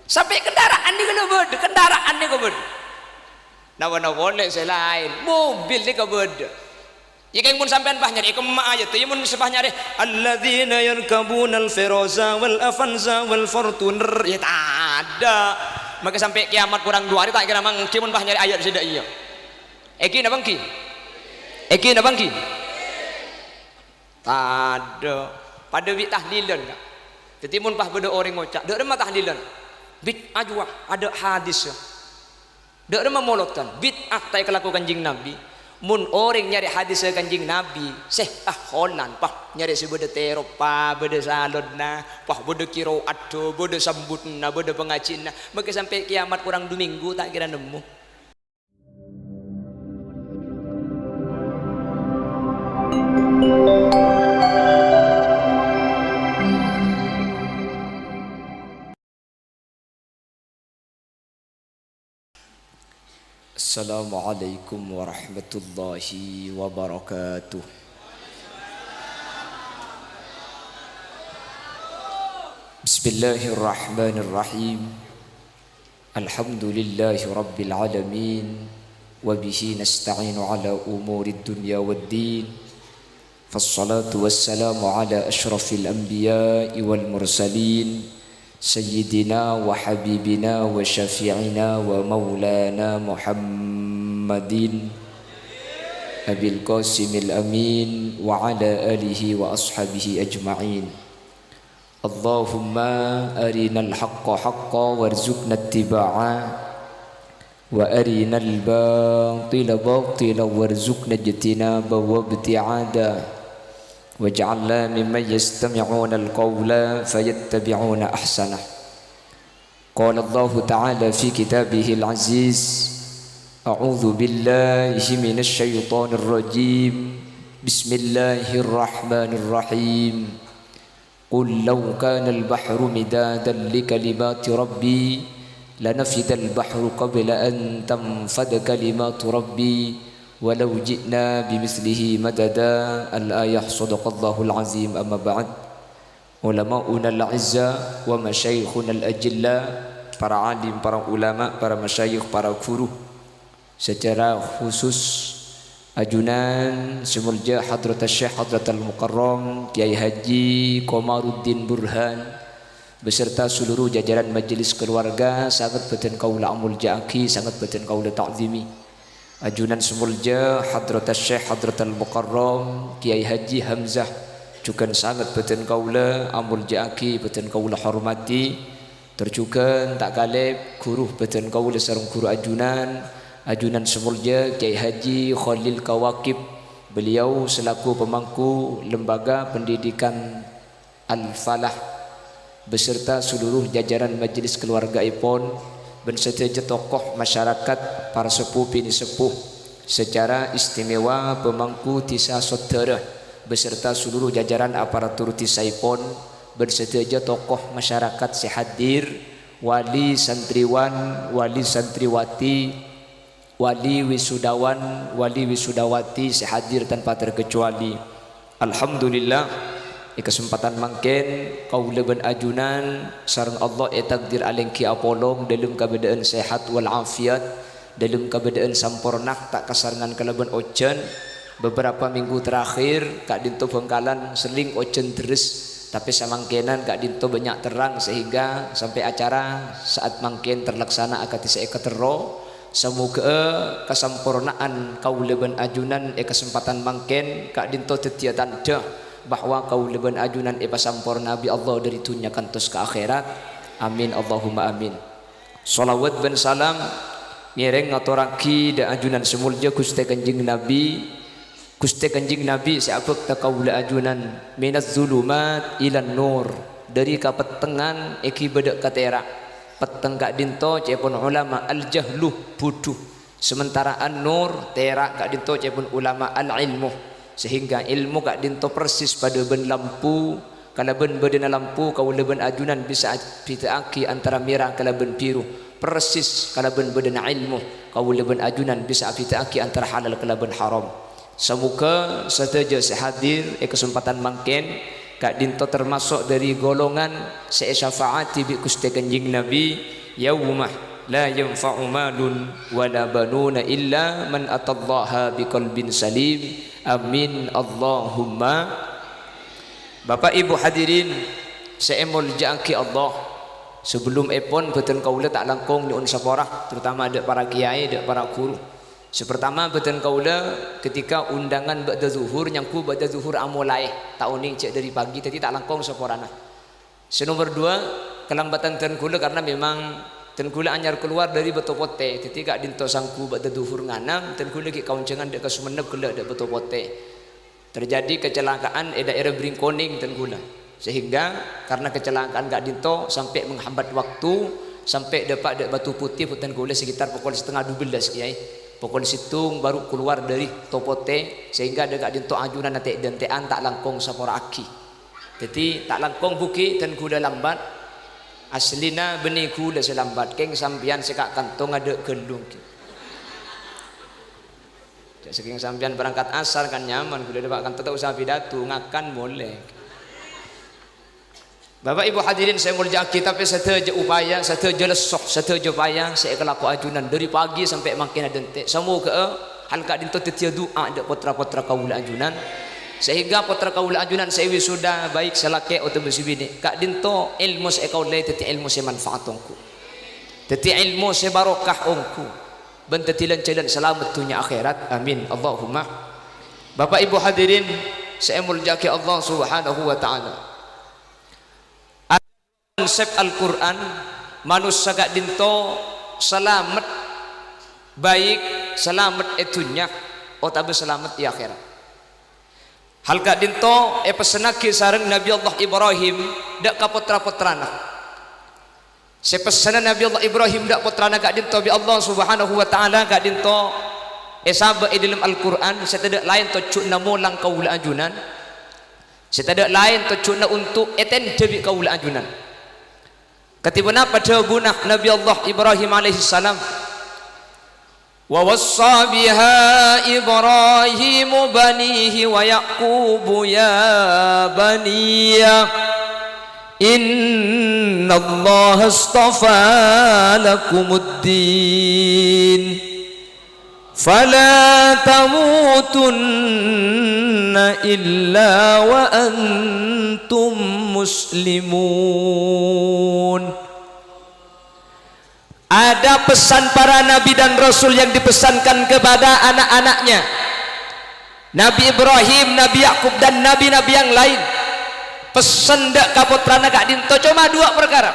Sampai kendaraan ni kena beda, kendaraan ni kena beda. Nawa-nawa boleh selain mobil ni kena beda. Ya kan mun sampean bah nyari kemak aja tuh, ya mun sebah nyari alladzina yarkabuna al-firaza wal afanza wal fortuner, ya tak ada. Maka sampai kiamat kurang 2 hari tak kira mang mun bah nyari ayat sedak iya. Eki na bangki. Eki na bangki. Tak ada. Pada bid tahlilan tak. Jadi mun bah beda orang ngocak, dak ada tahlilan. Bid'ah juga ada hadis. Dak ada memolotkan bid'ah tak kelakukan kanjing Nabi. Mun orang nyari hadis kanjing Nabi, holan pah nyari si beda teropa, beda salodna, pah beda kiro ado, beda sambutna, beda pengacina. Maka sampai kiamat kurang 2 minggu tak kira nemu. Assalamualaikum warahmatullahi wabarakatuh. Bismillahirrahmanirrahim. Alhamdulillahi rabbil alamin. Wabihi nasta'inu ala umurid dunya waddin. Fassalatu wassalamu ala ashrafil anbiya'i wal mursalin. Sayyidina wa habibina wa syafi'ina wa maulana Muhammadin Abil Qasimil Amin wa ala alihi wa ashabihi ajma'in. Allahumma arinal haqqa haqqa warzuqna ittiba'a wa arinal batila batila warzuqna ijtinaba wa ibti'ada. waj'alna mimman yastami'una al-qawla fayattabi'una ahsanah. Qala Allah Ta'ala fi kitabihil aziz, a'udzu billahi minasy syaithanir rajim. Bismillahirrahmanirrahim. Qul law kana al-bahru midadan li kalimati rabbi lanafida al-bahru qabla an tanfada kalimatu rabbi walau ji'na bimithlihi madada. Al-ayah. Sadaqallahul azim. Amma ba'd. Ulama'una al-izza wa masyayikhuna al-ajilla, para alim, para ulama, para masyayikh, para guru, secara khusus ajunan semulja Hadrat Syekh Hadratul Mukarram Kiai Haji Komaruddin Burhan beserta seluruh jajaran majelis keluarga, sangat beten kaula amuljaaki, sangat beten kaula ta'zimi. Ajunan semulja Hadrat Syekh Hadratul Mukarram Kiai Haji Hamzah juga sangat beten kaula amuljaaki, beten kaula hormati. Terjuga tak kalib guru beten kaula sareng guru ajunan semulja Kiai Haji Khalil Kawakib. Beliau selaku pemangku lembaga pendidikan Al-Falah beserta seluruh jajaran majelis keluarga ipon berserta tokoh masyarakat, para sepuh bini sepuh, secara istimewa pemangku Tisa Saudara beserta seluruh jajaran aparatur Tisa ipon berserta tokoh masyarakat sehadir, wali santriwan, wali santriwati, wali wisudawan, wali wisudawati sehadir tanpa terkecuali. Alhamdulillah, di kesempatan mangken kaula ben ajunan sareng Allah takdir alengki apolong dalam keadaan sehat wal afiat, dalam keadaan sampurna, tak kasarangan kalaban ojen. Beberapa minggu terakhir Kak Dinto Bengkalan seling ojen terus, tapi samangkenan Kak Dinto banyak terang sehingga sampai acara saat mangken terlaksana akati seekatero. Semoga kesampurnaan kaula ben ajunan kesempatan mangken Kak Dinto tetia tanda bahwa kau leban ajunan pasampurna Nabi Allah dari dunia kantos ke akhirat. Amin Allahumma amin. Salawat ben salam mireng ngaturaki da ajunan semulja Gusti Kanjeng Nabi, Gusti Kanjeng Nabi siapek ta kaula ajunan minaz zulumat ilan nur, dari kapetengan eki bedek katera peteng Kak Dinto cepun ulama al jahlu bodoh, sementara an nur terak Kak Dinto cepun ulama al ilmu, sehingga ilmu Kak Dinto persis pada ben lampu. Kalau ben bedena lampu kau leben ajunan bisa fitaaki antara merah kalau ben biru, persis kalau ben bedena ilmu kau leben ajunan bisa fitaaki antara halal kalau ben haram. Semoga sateja sehadir kesempatan mangken kak dinto termasuk dari golongan syafaati bi Gusti Kanjeng Nabi yaumah la yanfa'u malun wala banuna illa man atallaha biqalbin salim. Amin Allahumma. Bapak Ibu hadirin saya muljaki Allah, sebelum epon betul kaula tak langkung di unsaporah, terutama ada para kiai, ada para guru. Sepertama betul kaula ketika undangan ba'da zuhur nyangku ba'da zuhur amulai tahun ini cek dari pagi tadi tak langkung saporana. Senomor dua kelambatan ten kula karena memang ten kula anyar keluar dari Betopote, tadi gak dinto sangku ba'da zuhur nganam ten kula ki kauncengan dek Sumenep kula dek Betopote. Terjadi kecelakaan di daerah Bringkoning ten kula. Sehingga karena kecelakaan gak dinto sampai menghambat waktu sampai dapat dek Batu Putih putan kula sekitar pukul 11:30 kiai. Pukul situng baru keluar dari Topote sehingga ada gak dinto ajunan nanti dan tean tak langkung sapora aki. Jadi tak langkung buki dan kuda lambat aslina benih kuda selambat keng sampian sekak kantong ada gendung. Saking sampian berangkat asar kan nyaman kuda dapat kantong tak usah pidato ngakan boleh. Bapak Ibu hadirin saya muljaki, tapi sateja upaya, sateja lesok, sateja upaya saya kelaku ajunan dari pagi sampai makin ada ente. Semua ke halka dinto tetia doa ada potra-potra kaula ajunan. Sehingga potra kaula ajunan saya wisuda baik selake atau besibini. Kak dinto ilmu saya kaula teti ilmu saya manfaat ongku. Teti ilmu saya barokah ongku. Bentetilan jalan selamat dunia akhirat. Amin Allahumma. Bapak Ibu hadirin saya muljaki Allah Subhanahu wa taala. Konsep Al-Quran manusia gak dinto selamat baik selamat etunya otabe selamat di akhirat. Hal gak dinto pesenaki sareng Nabi Allah Ibrahim dak ka putra-putrana. Sepesana Nabi Allah Ibrahim dak putrana gak dinto bi Allah Subhanahu wa taala gak dinto sabe dalam Al-Quran setedak lain to cuna mulang kaula ajunan. Setedak lain to cuna untuk eten debi kaula ajunan. Ketibana pada bunah Nabi Allah Ibrahim alaihi salam. Wa wassa biha Ibrahim banihi wa Yaqub ya baniya inna Allah astafa lakumuddin fala tamutunna illa wa antum muslimun. Ada pesan para nabi dan rasul yang dipesankan kepada anak-anaknya, Nabi Ibrahim, Nabi Yakub dan nabi-nabi yang lain. Pesan dak kaputrana gak dinto cuma dua perkara.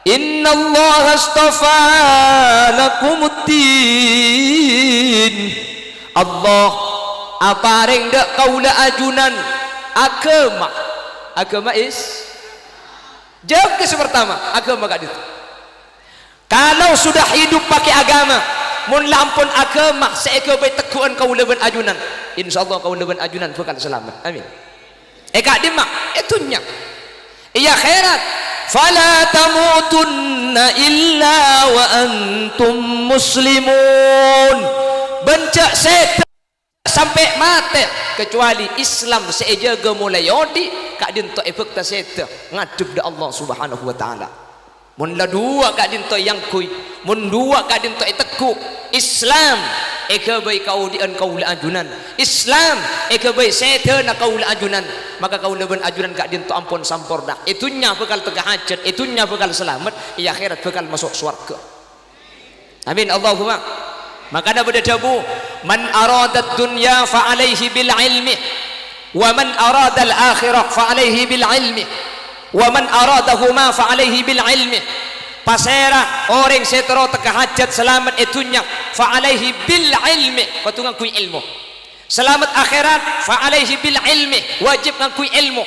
Inna Allah astafa lakumuddin. Allah apareng dak kaula ajunan agama. Agama is jawab ke pertama agama gak dinto. Kalau sudah hidup pakai agama, mun lampun agama seeke bae teguhan kaula ben ajunan, insyaallah kaula ben ajunan bakal selamat. Amin. Kak dimak etunya. Iya khairat. Fala tamutunna illa wa antum muslimun. Bencak setan sampai mati kecuali Islam sejaga mulai yodi kak dinto efekta setan ngadep da Allah Subhanahu wa taala. Mun la dua kak dinto yang kui, mun dua kak dinto teku Islam eka baik kau dian kaula ajunan, Islam eka baik setan kaula ajunan, maka kaula ben ajunan kak dinto ampun sampurna. Itunya bekal tegah hajat, itunya bekal selamat, ya akhirat bekal masuk surga. Amin Allahumma. Maka ada berdabu man arada dunya fa alaihi bil ilmi wa man arada al akhirah fa alaihi bil ilmi wa man aradahuma fa alaihi bil ilmi. Pasera orang setero teka hajat selamat itunya fa alaihi bil ilmi, patungan kui ilmu. Selamat akhirat fa alaihi bil ilmi, wajib ngakui ilmu.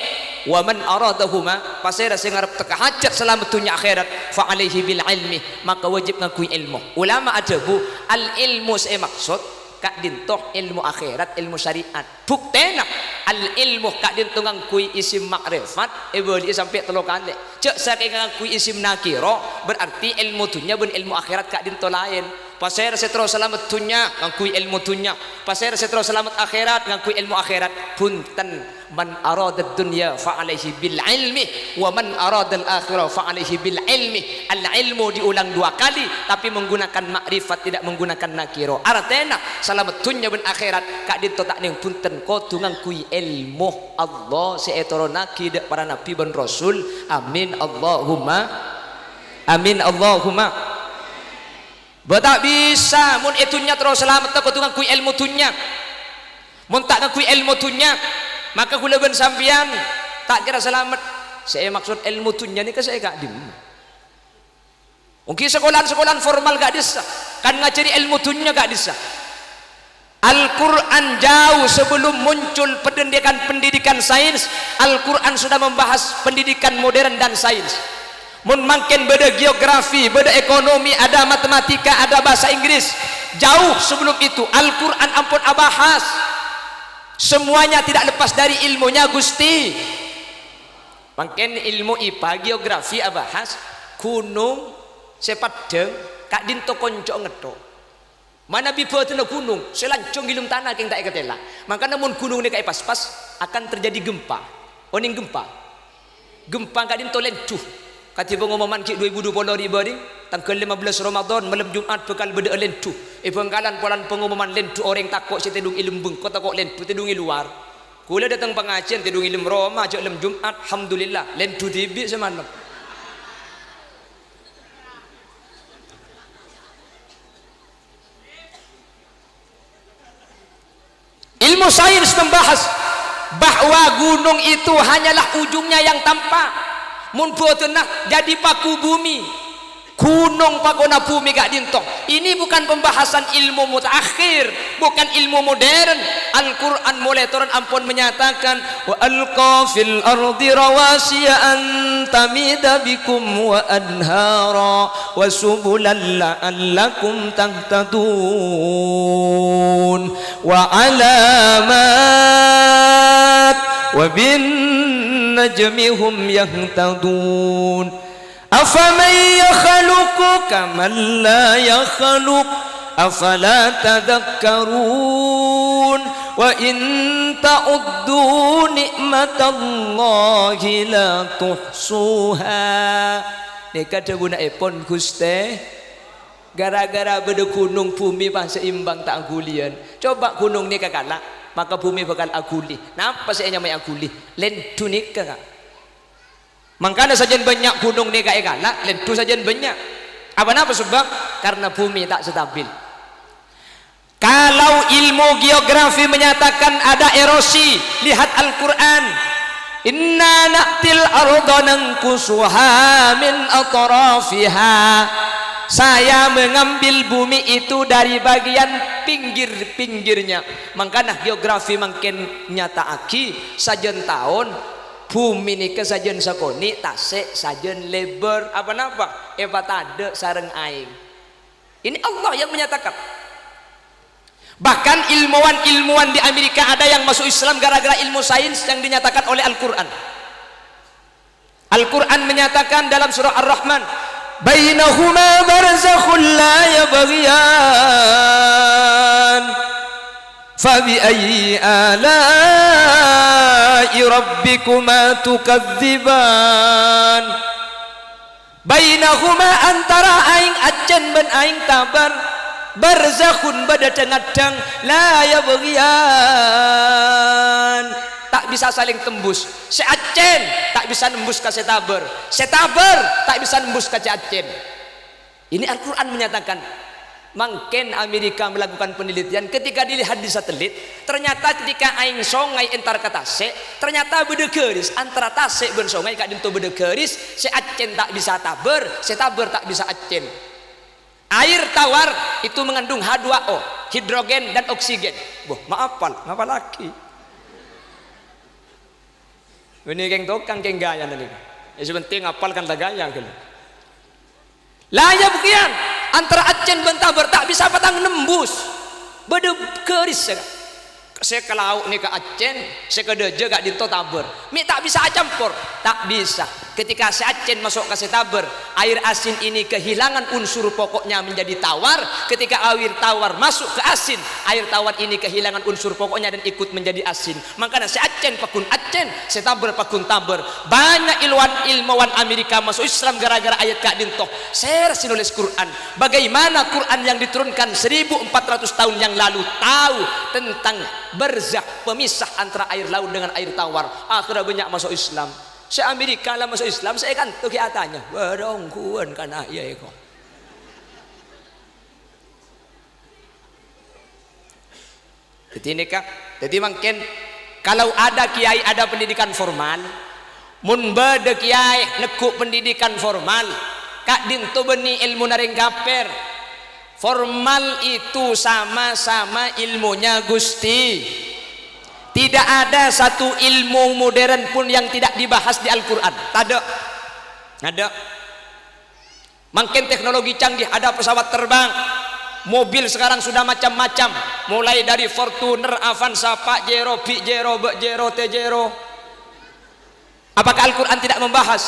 Wa man aradahuma, pasera sing arep teka hajat selamat dunya akhirat fa alaihi bil ilmi, maka wajib ngakui ilmu. Ulama adabu al ilmu saya maksud kak dintoh ilmu akhirat, ilmu syariat. Buktena al ilmu kak dintoh ngakui isim makrifat boleh sampai telo kali. Cek saking ngakui isim nakiro berarti ilmu dunya ben ilmu akhirat kak dintoh lain. Pasir setro selamat dunia ngakui ilmu dunia, pasir setro selamat akhirat ngakui ilmu akhirat. Punten, man arada dunya fa alaihi bil ilmi wa man arada al akhirah fa alaihi bil ilmi. Al ilmu diulang 2 kali tapi menggunakan makrifat, tidak menggunakan nakiro. Artinya selamat dunia dan akhirat kak dito tak ning punten kudu ngakui ilmu Allah seetoro naki para nabi dan rasul. Amin Allahumma amin Allahumma. Tak bisa mun itunya terus selamat tak kudu ngakui ilmu dunya. Mun tak ngakui ilmu dunya maka kula ben sampean tak kira selamat. Saya maksud ilmu dunya ni ke saya gak dim. Mungkin sekolah-sekolah formal gak bisa kan ngajari ilmu dunya gak bisa. Al-Quran jauh sebelum muncul pendidikan sains, Al-Quran sudah membahas pendidikan modern dan sains. Mun makin beda geografi, beda ekonomi, ada matematika, ada bahasa Inggris. Jauh sebelum itu Al-Quran ampun abahas. Semuanya tidak lepas dari ilmunya Gusti. Makin ilmu IPA, geografi abahas. Gunung sepadeng kak dinto konco ngeto. Mana bibatena gunung, selancung gilum tanah keng tak ketela. Maka namun gunung ni kak pas-pas akan terjadi gempa. Oning gempa. Gempa kak dinto lencuh. Kati pengumuman ki 2020 ribadi tanggal 15 Ramadan malam Jumat bekal beda lentu. Pengkalan polan pengumuman lentu orang takok si tedung ilmu bengkot takok lentu tedungi luar. Kula datang pengajian tedung ilmu Roma ajak lem Jumat alhamdulillah lentu tibi semalam. Ilmu sains membahas bahwa gunung itu hanyalah ujungnya yang tampak. Mun botenah jadi paku bumi, gunung pakona bumi gak dintok. Ini bukan pembahasan ilmu mutakhir, bukan ilmu modern. Al-Quran mulai turun ampun menyatakan wa alqa fil ardi rawasiya an tamida bikum wa anhara wa subulan la'allakum tahtadun wa alamat wa bin najmihum yahtadun afaman yakhluqu kaman la yakhluq afala tadhakkarun wa in ta'uddu ni'matallahi la tuhsuha. Nika debuna epon Gusti gara-gara beda gunung bumi pas seimbang tak agulian. Coba gunung ni kakala maka bumi bakal aguli. Napa saya nyamai aguli? Lentu nikah. Makanya saja banyak gunung nikah galak, lentu saja banyak. Apa sebab? Karena bumi tak stabil. Kalau ilmu geografi menyatakan ada erosi, lihat Al-Quran. Inna na'til arda nankusuha min atrafiha. Saya mengambil bumi itu dari bagian pinggir-pinggirnya. Makanya geografi makin nyata aki sajen tahun bumi ni ke sajen sakoni tasik sajen lebar apa-apa tade sareng aing. Ini Allah yang menyatakan. Bahkan ilmuwan-ilmuwan di Amerika ada yang masuk Islam gara-gara ilmu sains yang dinyatakan oleh Al-Quran. Al-Quran menyatakan dalam surah Ar-Rahman, bainahuma barzakhun la yabghiyan fabi ayyi ala'i rabbikuma tukadziban. Bainahuma antara aing ajen ben aing tabar barzakhun bada tengadang la yabghiyan, tak bisa saling tembus. Seacen tak bisa nembus ke setaber, setaber tak bisa nembus ke Acen. Ini Al-Quran menyatakan. Mungkin Amerika melakukan penelitian ketika dilihat di satelit, ternyata ketika aing songai entar ke Tasik, ternyata beda geris antara Tasik ben songai kak dinto beda geris. Seacen tak bisa taber, setaber tak bisa Acen. Air tawar itu mengandung H2O, hidrogen dan oksigen. Boh, maafal, ngapa lagi? Ini keng tokang keng gaya nanti. Ya sebenting apalkan lah gaya gitu. Laya bukian antara Acen bentaber tak bisa patang nembus. Beda keris. Saya kalau nih ke Acen, saya ke Deje gak dinto taber. Mi tak bisa campur, tak bisa. Ketika si Aceh masuk ke Setaber, air asin ini kehilangan unsur pokoknya menjadi tawar. Ketika air tawar masuk ke asin, air tawar ini kehilangan unsur pokoknya dan ikut menjadi asin. Makanya si Aceh pakun Aceh, Setaber pakun Taber. Banyak ilmuwan Amerika masuk Islam gara-gara ayat Kak Dintoh. Saya nulis Quran. Bagaimana Quran yang diturunkan 1400 tahun yang lalu tahu tentang barzakh, pemisah antara air laut dengan air tawar. Akhirnya banyak masuk Islam. Se Amerika lah masuk Islam, saya kan tuh kiatanya barongkuan kana iya eko. Jadi ini kak, jadi mungkin kalau ada kiai ada pendidikan formal, mun bade kiai nekuk pendidikan formal, kak dinto beni ilmu naring kaper. Formal itu sama-sama ilmunya Gusti. Tidak ada satu ilmu modern pun yang tidak dibahas di Al-Quran. Tak ada. Ada. Makin teknologi canggih, ada pesawat terbang, mobil sekarang sudah macam-macam, mulai dari Fortuner, Avanza, Pajero, Pijero, Bejero, Tejero. Apakah Al-Quran tidak membahas?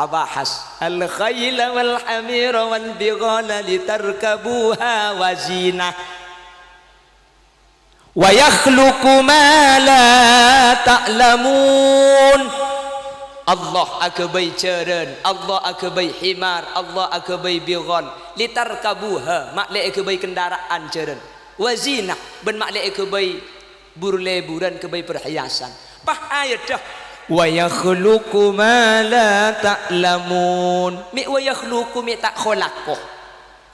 Abahas al-khayla wal hamira wal bighala litarkabuha wa zinah. Wa yakhluqu ma la ta'lamun. Allah akabai ceren, Allah akabai himar, Allah akabai bighal, litarkabuha maklek akabai kendaraan ceren. Wa zinah ben maklek akabai burleburan kebai perhiasan. Pah ayat dah. Wa yakhluqu ma la ta'lamun. Mi wa yakhluqu mi tak khalaqah.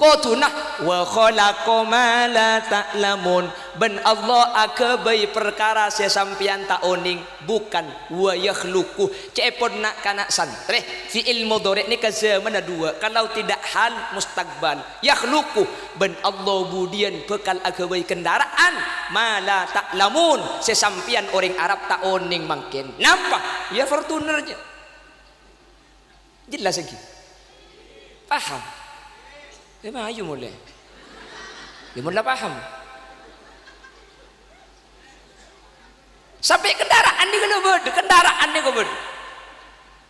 Kotunah wa khalaqa ma la ta'lamun. Ben Allah akabai perkara sesampian tak oning, bukan wa yakhluqu. Cepon nak kana santre fi'il mudhari ni ke zaman dua, kalau tidak hal mustaqbal. Yakhluqu ben Allah budian bekal akabai kendaraan ma la ta'lamun, sesampian orang Arab tak oning mungkin. Napa? Ya Fortuner je. Jelas lagi. Paham? Memang ayo mulai. Dia mulai paham. Sampai kendaraan ni kalau beda, kendaraan ni kau beda.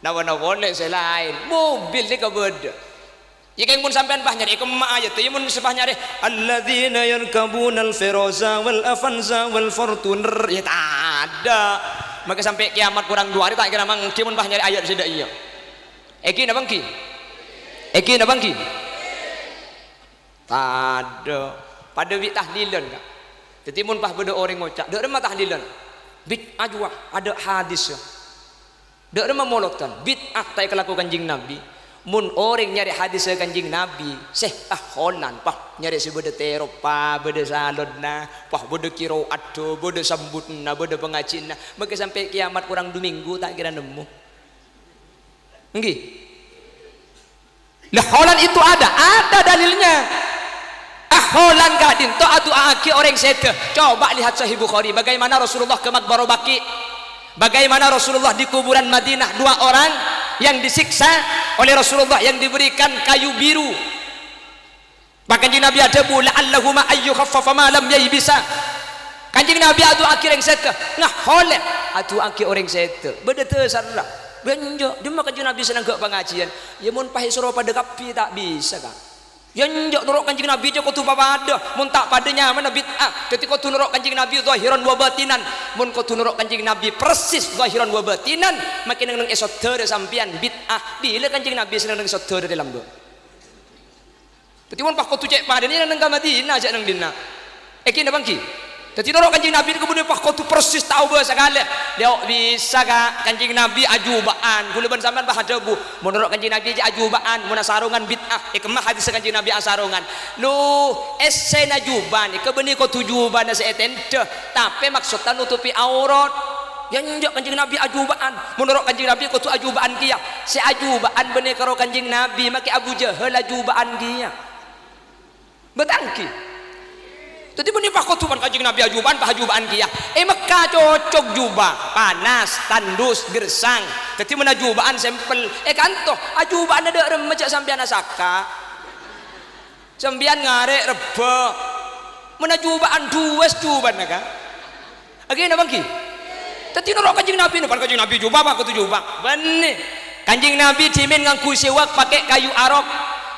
Nawana boleh selain mobil ni kau beda. Jika yang pun sampai bah nyari kemak aja tu, yang pun sebah nyari alladzina yarkabuna al-firaza wal afanza wal fortuner. Ya tak ada. Maka sampai kiamat kurang 2 hari tak kira mang kiamun bah nyari ayat sudah iya. Eki na bangki. Eki na bangki. Ada pada bid tahlilan kak. Jadi mun pah beda orang ngocak, dak remah tahlilan. Bid'ah juga ada hadis. Dak remah molokkan. Bid'ah tak kelakukan kanjing Nabi. Mun orang nyari hadis kanjing Nabi, holan pah nyari si beda teropa, beda salodna, pah beda kiroat do, beda sambutna, beda pengacina. Maka sampai kiamat kurang 2 minggu tak kira nemu. Nggih. Lah holan itu ada dalilnya. Holan gadin to atu aki orang sete. Coba lihat Sahih Bukhari bagaimana Rasulullah ke Maqbarah Baqi. Bagaimana Rasulullah di kuburan Madinah 2 orang yang disiksa oleh Rasulullah yang diberikan kayu biru. Bahkan Nabi ada bu la'allahuma ayyu khaffafa ma lam yaybisa. Kanjeng Nabi atu aki orang sete. Ngah holan atu aki orang sete. Beda terserah. Benjo dia mah Kanjeng Nabi senang ke pengajian. Ya mun pahe suruh pada kapi tak bisa kan. Yang njok nurut kanjeng Nabi je kau tu pada mun tak padanya mana bid'ah. Ketika kau nurut kanjeng Nabi zahiran wa batinan, mun kau tu nurut kanjeng Nabi persis zahiran wa batinan, makin nang esoter sampian bid'ah. Bila kanjeng Nabi senang nang esoter dalam do. Tapi mun pak kau tu cek pada ni nang Madinah aja nang dina. Ekin bangki. Jadi nurut kanjeng Nabi kemudian pak kau tu persis tahu bahasa kali. Dia bisa ka kanjeng Nabi ajubaan. Kula ban sampean bah ada bu. Menurut kanjeng Nabi je ajubaan, mun sarungan bid'ah. Kemah hadis kanjeng Nabi asarungan. Lu esen ajuban, kebeni kau tujuban se etente. Tapi maksudnya nutupi aurat. Yang njak kanjeng Nabi ajubaan. Menurut kanjeng Nabi kau tu ajubaan kia. Se ajubaan beni karo kanjeng Nabi maki Abu Jahal ajubaan kia. Betangki. Jadi menipah kotuban kanjeng Nabi ajubaan pahajubaan kia. Mekah cocok jubah panas tandus gersang. Jadi menajubaan sampel kantoh ajubaan ada remecak sampian asaka. Sampian ngarek reba. Menajubaan dues juban kan. Lagi na bangki. Tadi norok Kanjeng Nabi, depan Kanjeng Nabi jubah aku tu jubah. Benih. Kanjeng Nabi dimin ngangku siwak pakai kayu arok.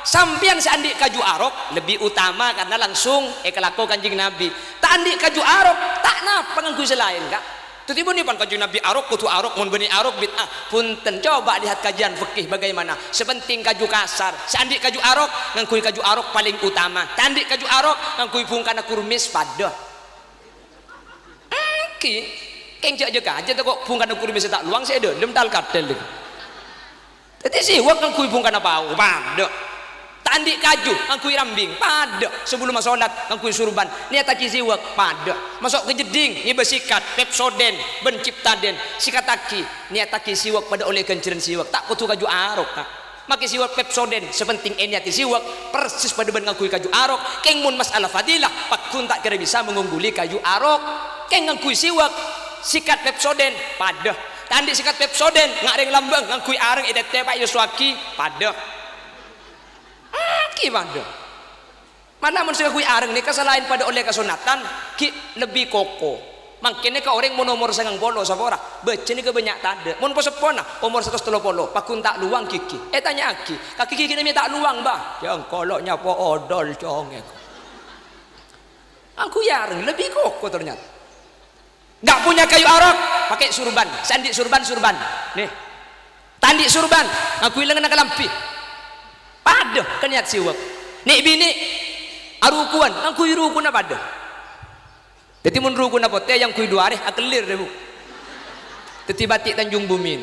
Sampian seandik kayu arok lebih utama karena langsung kelako Kanjeng Nabi. Tak andik kayu arok, tak napa ngangku selain kak. Tiba-tiba nih pan Kanjeng Nabi arok kutu arok mun benih arok bid'ah. Punten coba lihat kajian fikih bagaimana. Sepenting kayu kasar, seandik kayu arok ngangkui kayu arok paling utama. Tandik kayu arok ngangkui pungkana kurmis padah. Keng aja aja tu kok pungkana kurmis tak luang saya dah, lem tal katel. Jadi siwak ngangkui pungkana pau padah. Tandik kaju ngangkui rambing pada sebelum masolat ngangkui surban niat taki siwak pada masuk ke jeding iba sikat Pepsoden ben Ciptaden sikat taki niat taki siwak pada oleh kenceran siwak tak kutu kaju arok kak maki siwak Pepsoden sepenting niat siwak persis pada ben ngangkui kaju arok keng mun masalah fadilah pakun tak kira bisa mengungguli kaju arok keng ngangkui siwak sikat Pepsoden pada tandik sikat Pepsoden ngareng lambang ngangkui areng edete Pak Yuswaki pada gimana? Mana mun kui areng ni kesalahan pada oleh kesunatan ki lebih koko. Makanya ke orang mau nomor 90 sapora. Baca ni ke banyak tanda. Mun posepona umur 130 pakun tak luang kiki. Tanya aki. Kaki kiki ni tak luang bah. Yang koloknya po odol congek. Aku yareng lebih koko ternyata. Gak punya kayu arok pakai surban. Sandik surban. Nih. Tandik surban. Aku hilang nak lampi. Padah keniat siwak nek bini arukuan ang kuy rukun na padah dadi mun rukun na pote yang kuy duare akelir deh bu dadi batik Tanjung Bumi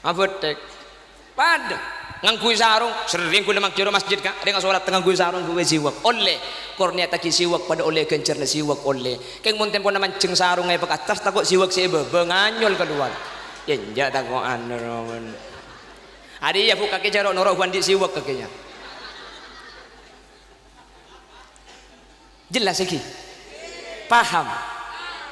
abotek padah ngang kuy sarung sering kuy lemang kiro masjid ka ada sholat tengah kuy sarung kuy siwak oleh kornia taki siwak pada oleh kencer na siwak oleh keng mun tempo na mancing sarung ngay pakatas takut siwak si bebe nganyol keluar ya takut aneron hari ya buka kejarok norok bandi siwak kakinya jelas lagi paham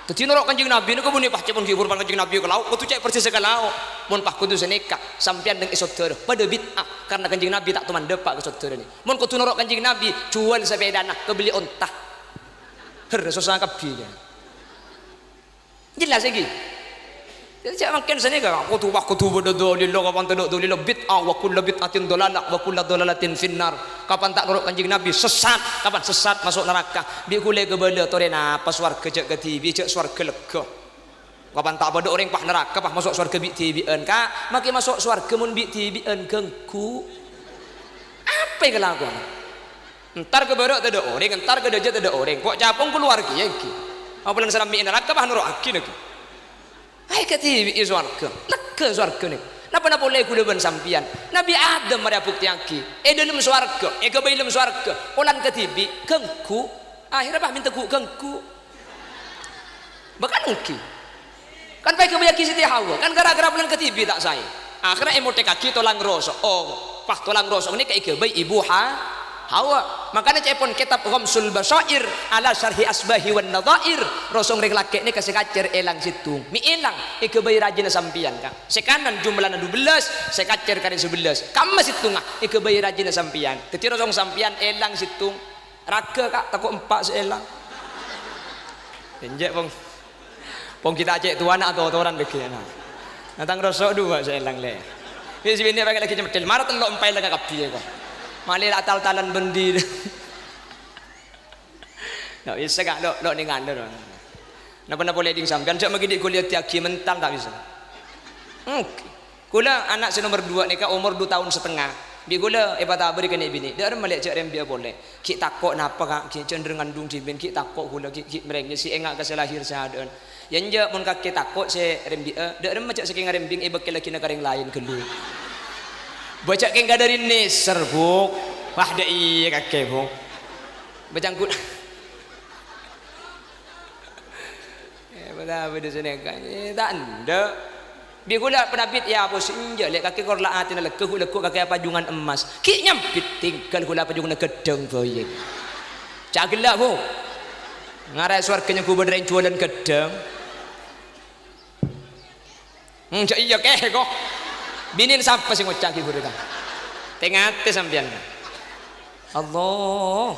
tu norok Kanjeng Nabi ni kau bunyi pah cepon hibur pan Kanjeng Nabi ke laut kau tu cek persis ke laut mun pah kau tu seneka sampian dengan esoter pada bid'ah karena Kanjeng Nabi tak teman depak ke esoter ni mun kau tu norok Kanjeng Nabi jual sepeda nak kebeli ontah susah kapinya jelas lagi jadi cak makin sini kan aku tu bodolilo kapan tu dolilo bid'ah wa kullu bid'atin dolalah wa kullu dolalatin finnar kapan tak nurut Kanjeng Nabi sesat kapan sesat masuk neraka bi kule ke bala torena pas warga cak gati bi cak swarga lega kapan tak pada orang pah neraka pah masuk swarga bi tibien ka maki masuk swarga mun bi tibien gengku apa kelakuan entar ke barok tak ada orang entar ke dajat tak ada orang kok capung keluar ki iki apa lan salam bi neraka pah nurut aki lagi hai kati bi swarga lega swarga ni napa boleh kula ben sampian Nabi Adam mari bukti aki dalam swarga ke dalam swarga ulan katibi gengku akhirnya bah minta ku gengku bahkan engki kan baik kebayaki Siti Hawa kan gara-gara bulan ketibi tak saya akhirnya emote kaki tolang rosok pah tolang rosok ni kayak bayi ibu Hawa makanya cepon kitab Ghamsul Basair ala syarhi asbahi wan nadhair rosong rek laki ni kasih kacer elang situng mi elang bayi rajin sampian kak sekanan jumlahna 12 sekacer kali 11 kam situng bayi rajin sampian teti rosong sampian elang situng raga kak takut 4 seelang enjek pong kita cek tuan atau orang deki na natang rosok 2 seelang le wis bini pakai lagi cemedel marah telok empai lagi kapi kok malih tal-talan bendi ndak bisa gak lo ning ngandel napa boleh ding sampean cak magi dik kuliah tiaki mental tak bisa kula anak si nomor 2 ni ka umur 2 tahun setengah bi kula pada beri kene bini dak melek cak rem dia boleh ki takok napa kak ki cenderung ngandung dibin ki takok kula ki mereng si engak kasih lahir sahadan yang je mun kaki takok si rem dia dak rem macak saking rembing bekel lagi negara lain gelu baca keng dari neser buk wah dah iya kakek buk bacangkut pada pada sini kan tak ada bi gula penabit ya bos inja lek kakek kor laatin lekeh lekuk kakek pajungan emas ki nyampit tinggal gula pajungan gedeng boye cagelak bu ngarai swarganya ku bedreng jualan gedeng cak iya keh kok binin sampai sing ngocak ibu kita tengate sampean Allah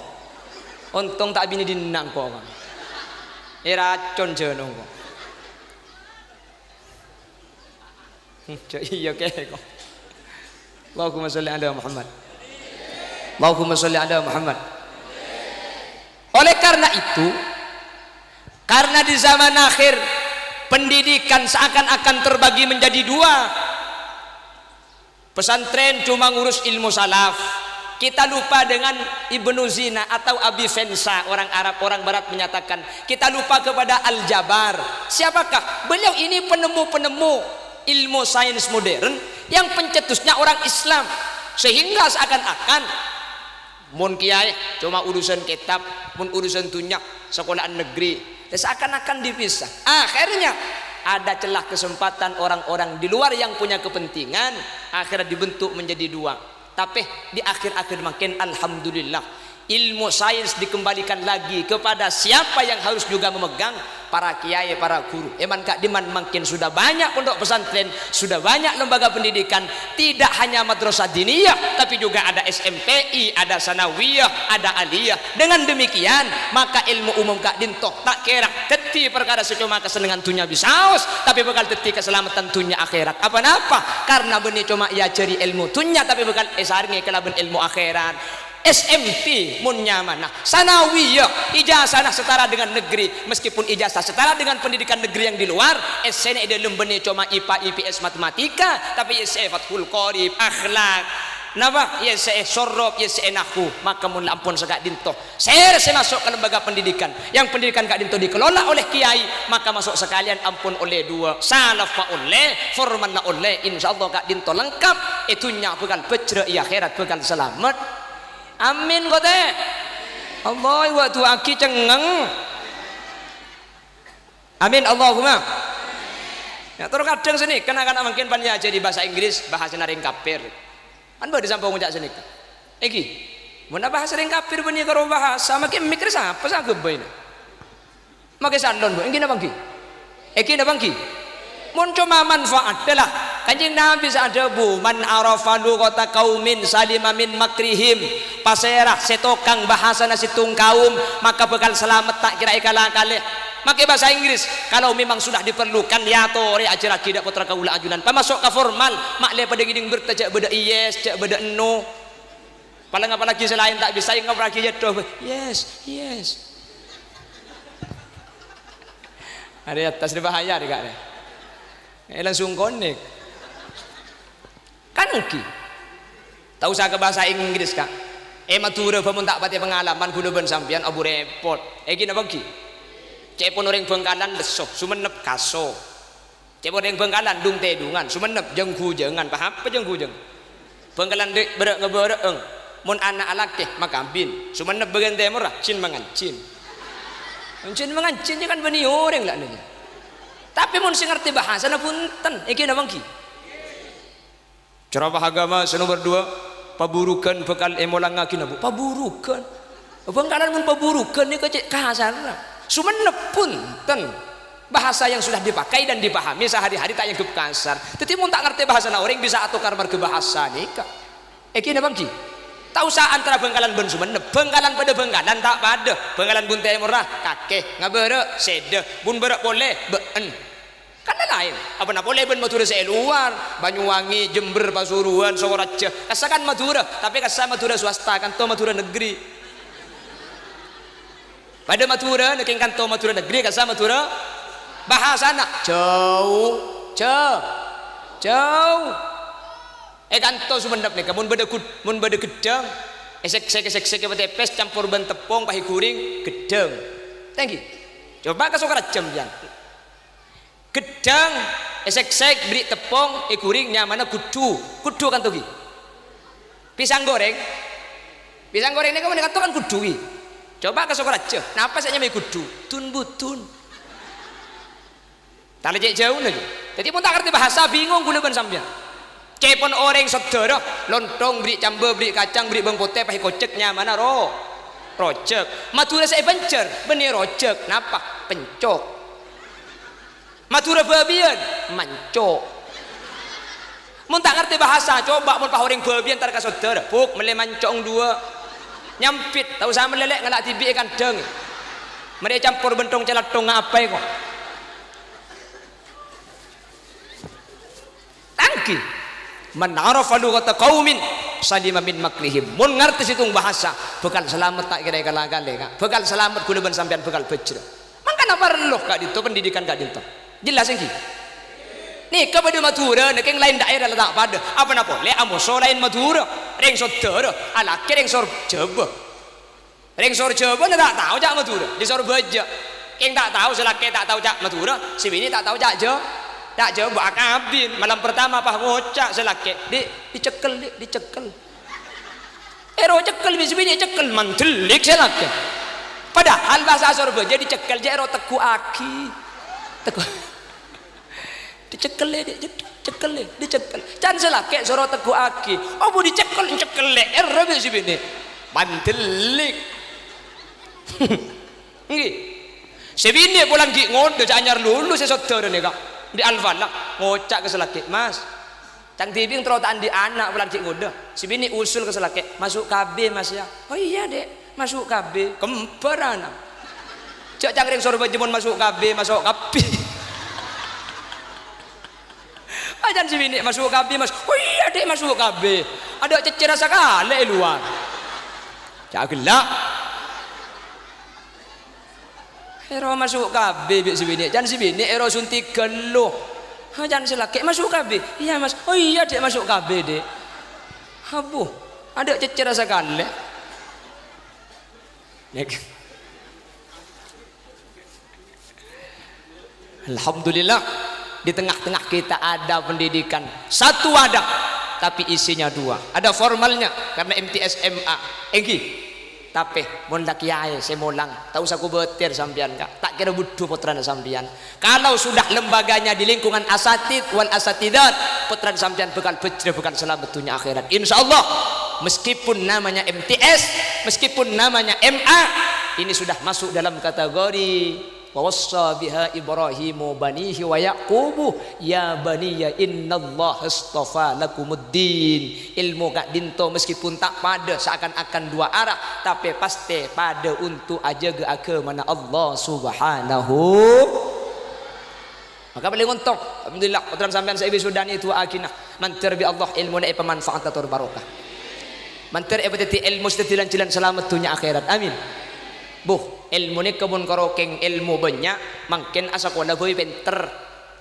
untung tak bini dinang kok racun jenong kok. Iya kok. Allahumma sholli ala Muhammad. Allahumma sholli ala Muhammad. Oleh karena itu, karena di zaman akhir pendidikan seakan-akan terbagi menjadi dua. Pesantren cuma ngurus ilmu salaf. Kita lupa dengan Ibnu Zina atau Abi Fensa, orang Arab, orang Barat menyatakan kita lupa kepada Al-Jabar. Siapakah? Beliau ini penemu-penemu ilmu sains modern yang pencetusnya orang Islam, sehingga seakan-akan mun kiai cuma urusan kitab, mun urusan dunia sekolahan negeri, seakan-akan dipisah. Akhirnya ada celah kesempatan orang-orang di luar yang punya kepentingan, akhirnya dibentuk menjadi dua. Tapi di akhir-akhir makin alhamdulillah ilmu sains dikembalikan lagi kepada siapa yang harus juga memegang, para kiai, para guru. Eman Kak Diman makin sudah banyak pondok pesantren, sudah banyak lembaga pendidikan, tidak hanya madrasah diniyah tapi juga ada SMPI, ada sanawiyah, ada aliyah. Dengan demikian maka ilmu umum Kak Dinto tak kira teti perkara secuma kesenangan dunia bisaus, tapi bakal teti keselamatan dunia akhirat. Apa-apa karena benih cuma ia cari ilmu dunia tapi bakal esaringi kelaban ilmu akhirat. SMP mun nyaman, nah sanawiyah ijazah setara dengan negeri, meskipun ijazah setara dengan pendidikan negeri yang di luar. SN ide lembene cuma IPA IPS matematika, tapi YSE Fathul Qorib akhlak napa YSE sorop YSE nahwu, maka mun lampun Kak Dinto saya masuk ke lembaga pendidikan yang pendidikan Kak Dinto dikelola oleh kiai, maka masuk sekalian ampun oleh dua salaf ma oleh forman na oleh, insyaallah Kak Dinto lengkap itunya bekal bejre akhirat bekal selamat. Amin kote. Allah waktu aki cengeng. Amin Allahumma. Ya terus kadang sini kena-kena mungkin panjang aja di bahasa Inggris, bahasa naring kafir. Kan baru disampung ngucap sini. Eki, mana bahasa naring kafir bunyi karo bahasa, makin mikir siapa sah gebain. Makin sandon bu, ini apa ki? Eki apa ki? Mun cuma manfaat adalah Kanjeng Nabi ada bu man arafalu kota kaumin salima min makrihim, paserah setokang bahasa nasitung kaum maka bekal selamat tak kira kalah kalih. Maka bahasa Inggris kalau memang sudah diperlukan ya tore ajar tidak putra kaula ajunan pamasuk ke formal mak le pada giding bertajak beda yes cak beda no paling apalagi selain tak bisa yang apalagi jatuh yes ada atas bahaya deh kak langsung konek kan uki tahu saya ke bahasa Inggris kak matura pemun tak pati pengalaman kudu ben sampean abu repot gini apa ki cepon orang Bengkalan lesoh Sumenep kaso cepon orang Bengkalan dung tedungan Sumenep jengku jangan paham apa jengku jeng Bengkalan dek berak ngeberek mun anak alak teh makambin Sumenep bagian timur lah cin mangancin kan bani orang lah nanya tapi mun sing ngerti bahasa na punten iki napa ki ceramah agama nomor 2 paburukan bekal emolangakin abu paburukan Bengkalan mun paburukan ni kecek kasar Sumenep punten bahasa yang sudah dipakai dan dipahami sehari-hari tak yang kasar tetapi mun tak ngerti bahasa na orang bisa atukar marga bahasa ni kak iki napa ki tahu sa antara Bengkalan ben Sumenep Bengkalan pada Bengkalan tak pada Bengkalan bun timur lah kakeh ngabere sede bun berak boleh been kan lain apa nak boleh ben Madura saya luar Banyuwangi Jember Pasuruan Sokoraja kasakan Madura tapi kasar Madura swasta kan to Madura negeri pada Madura neking kan to Madura negeri kasar Madura bahasa nak jauh kan to Sumenep nih mun beda gedang esek tepes campur ban tepung pahi guring gedang thank you coba ke Sokoraja jangan gedang esek beri tepung guring nyamana kudu kan tuh pisang goreng ini kamu dekat kan kudu coba ke Sokoraja kenapa saya nyamai kudu tun butun tak lejek jauh lagi jadi pun tak ngerti bahasa bingung gula ban sampean cepon orang saudara lontong beri cambe beri kacang beri bawang putih pakai kocek nyamana rojek Madura saya bencer benih rojek kenapa pencok Madura babian mancok mun tak ngerti bahasa coba mun pahoring babian tar ka saudara buk mele mancong dua nyampit tahu sama melelek ngelak tibi kandang Mereka campur bentong celatong apa kok. Tangki. Man arafa lughata qaumin salima min makrihim. Mun ngerti situng bahasa, bekal selamat tak kira kala-kala kak. Bekal selamat kula ben sampean bekal bejre. Mangkana perlu kak dito pendidikan kak dito. Jelas iki. Nih kepada Madura, nek yang lain daerah letak pada apa napa? Le amoso lain Madura, reng sodara, ala reng sor Jawa. Reng sor Jawa tak tahu jak Madura, di sor Baja. Yang tak tahu selaki tak tahu jak Madura, si bini tak tahu jak Jawa. Tak Jawa buat kabin, malam pertama apa ngocak selaki, dicekel, dicekel. Ero cekel si bini cekel mantelik selaki. Padahal bahasa sor Baja dicekel je ero teku aki. Teku dicekel dicekel can selake soro teguh aki apa dicekel erbe si bini mantelik nggih si bini pulang ki ngode anyar lulus saudara nih kak di Al-Falah ngocak ke selake mas cang tibing terotaan di anak pulang ki ngode si bini usul ke selake masuk KB mas ya oh iya dek masuk KB kembar anak cak cangring soro bajemon masuk KB masuk KB ajan si bini masuk KB mas oh iya dek masuk KB ada cecer sekali luar cak gelak ero masuk KB si bini jan si bini ero suntik geluh ajan selaki masuk KB iya mas oh iya dek masuk KB dek abu ada cecer sekali alhamdulillah di tengah-tengah kita ada pendidikan satu ada tapi isinya dua ada formalnya karena MTS MA tapi mon dak kiai semolang tak usah ku betir sampean kak tak kira butuh putrana sampean kalau sudah lembaganya di lingkungan asatid wal asatidat putrana sampean bekal bejre bukan selamat dunia akhirat insyaallah meskipun namanya MTS meskipun namanya MA ini sudah masuk dalam kategori wawassa biha Ibrahimu banihi wa Yaqubu ya baniya innallaha astafa lakumuddin ilmu kak dinto meskipun tak pada seakan-akan dua arah tapi pasti pada untuk aja ke agama Allah subhanahu maka paling untung alhamdulillah putra sampean saibi sudan itu akinah mantir bi Allah ilmu na pemanfaat atur barokah mantir ebeti ilmu sedetilan selamat dunia akhirat amin buh ilmu ni kebun korokeng ilmu banyak makin asa ko lagoy pinter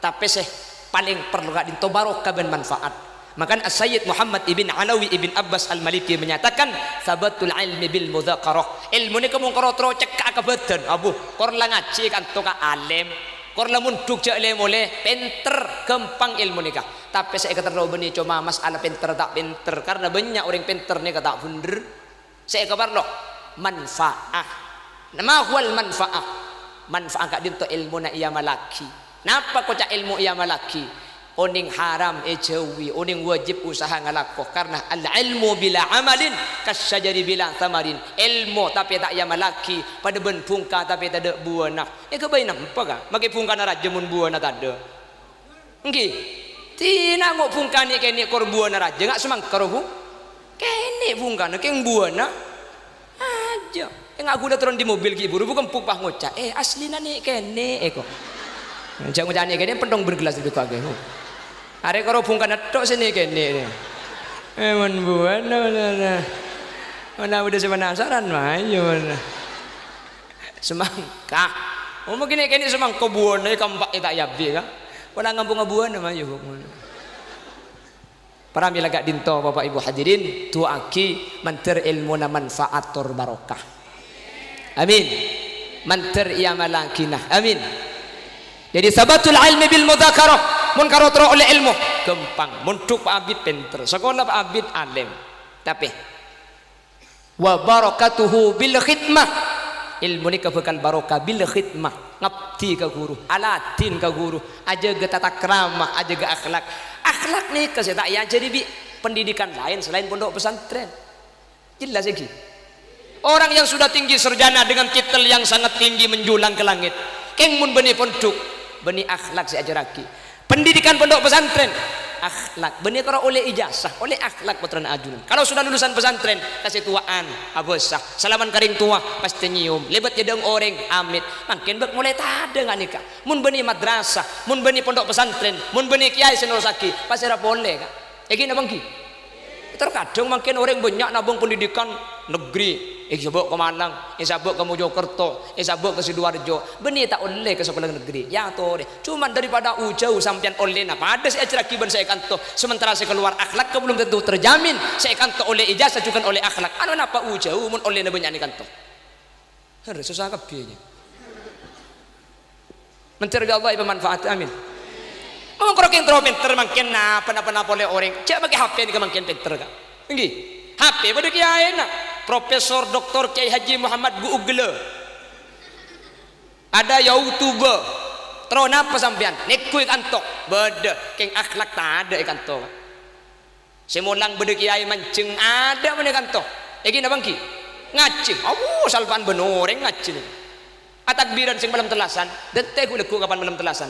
tapi seh paling perlu gak dinto barokah ben manfaat makan As-Sayyid Muhammad ibn Alawi ibn Abbas Al-Maliki menyatakan sabatul ilmi bil mudzakarah ilmu ni kebun korotro cekak ke badan abu kor la ngaji kan to ka alim kor la munduk je le mole pinter gampang ilmu nikah tapi saya kata beni cuma masalah pinter tak pinter karena banyak orang pinter ni kata bener saya kabar loh manfaat nama huwal manfaat manfaat kak dinto ilmu na iya malaki napa ko ca ilmu iya malaki oning haram ejawi oning wajib usaha ngalakoh karena al ilmu bila amalin kasyajari bila tamarin ilmu tapi tak iya malaki pada ben pungka tapi tak ada buana kebayi nampak ka magi pungka na raja mun buana tak ada nggih tina ngok pungka ni kene kor buana raja ngak semang karo kene pungka na keng buana aja enggak guna turun di mobil ki buru bukan pupah ngocak asli nih kene kok jangan ngocak kene pentong bergelas itu kage are karo bungkan tok sini kene men buana mana udah sepenasaran mah yo semangka mungkin kene semangka buana kampak tak yabi ka wala ngampung buana mah yo para milagak dinto Bapak Ibu hadirin tuaki mantir ilmu na manfaat tur barokah amin mantir ia malakinah amin jadi sabatul ilmi bil mudzakarah mun karotro oleh ilmu gampang muntuk Pak Abid pinter sekolah Pak Abid alim tapi wa barakatuhu bil khidmah ilmu ni bakal barokah bil khidmah ngabdi ka guru alatin ka guru aja ge tata krama aja ge akhlak nih kasih tak ya jadi pendidikan lain selain pondok pesantren jelas lagi orang yang sudah tinggi sarjana dengan titel yang sangat tinggi menjulang ke langit keng mun beni pondok beni akhlak si ajaraki pendidikan pondok pesantren akhlak. Benih kalau oleh ijazah, oleh akhlak putra ajunan. Kalau sudah lulusan pesantren, kasih tuaan, abesah, salaman karing tua, pasti nyium. Lebat jedeng orang, amit. Makin bak mulai tada nggak nikah. Mun benih madrasah, mun benih pondok pesantren, mun benih kiai senorosaki, pasti ra boleh kak. Egi nabang ki. Terkadang makin orang banyak nabung pendidikan negeri. Sabuk ke Malang, sabuk ke Mojokerto, sabuk ke Sidoarjo. Benih tak oleh ke sekolah negeri. Ya toh deh. Cuman daripada jauh sampean oleh apa ada saya cerakiban saya kanto. Sementara saya keluar akhlak ke belum tentu terjamin. Saya kanto oleh ijazah juga oleh akhlak. Anu napa jauh mun oleh na banyak ni kanto. Harus susah kabehnya. Mencari Allah ibu manfaat amin. Mau kroking pinter makin napa oleh orang. Cak pakai HP ni makin pinter kak. Enggih. HP pada kiai nak. Profesor Dr. Kiai Haji Muhammad Google. Ada YouTuber. Terus napa sampean? Nekui kantok. Beda keng akhlak tak ada kantok. Semulang beda kiai mancing ada mana kantok. Egi nabang ki? Ngacing. Oh salpan benoreng ngacing. Atakbiran sing malam telasan. Detek leku kapan malam telasan.